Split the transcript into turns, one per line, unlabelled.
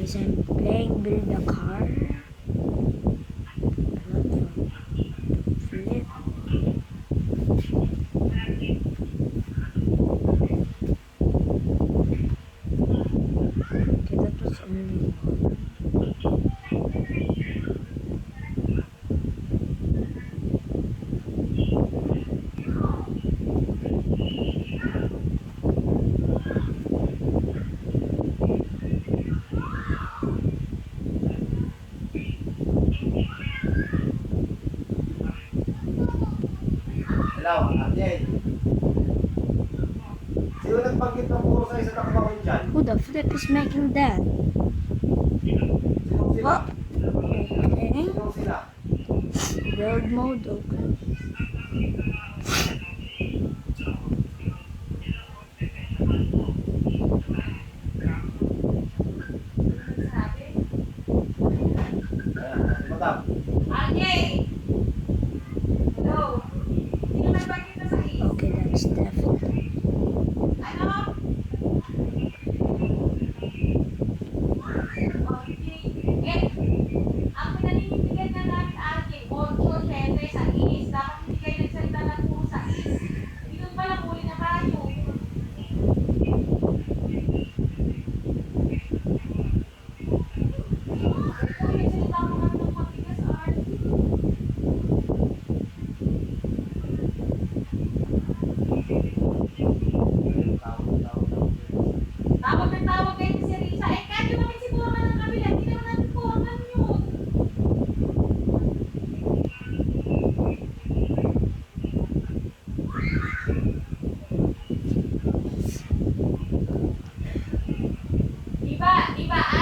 guys, I'm playing Build a Car. Flip. Okay, that was only one.
Hello, Ariel. Sino nagbanggit ng puro sa isa takbawin dyan?
Who the flip is making that?
Sino sila?
What? Okay.
Sino sila?
Build mode, okay.
Madam.
Anye! Hello? Sino nagbanggit na sa is?
Okay, that's definitely.
Ano? Okay. Eh, ang pinaninindigan nga namin, RJ, 8, 7 sa is. Dapat hindi kayo nagsalita ng puro sa is. Yun pala, huli na tayo. Kung nagsalita mo lang ng matigas, RJ. Tawag ng tawag kayo si Risa. Eh, kahit yung kami siguro ka ng kabila, hindi naman natin kuhaman yun. Diba,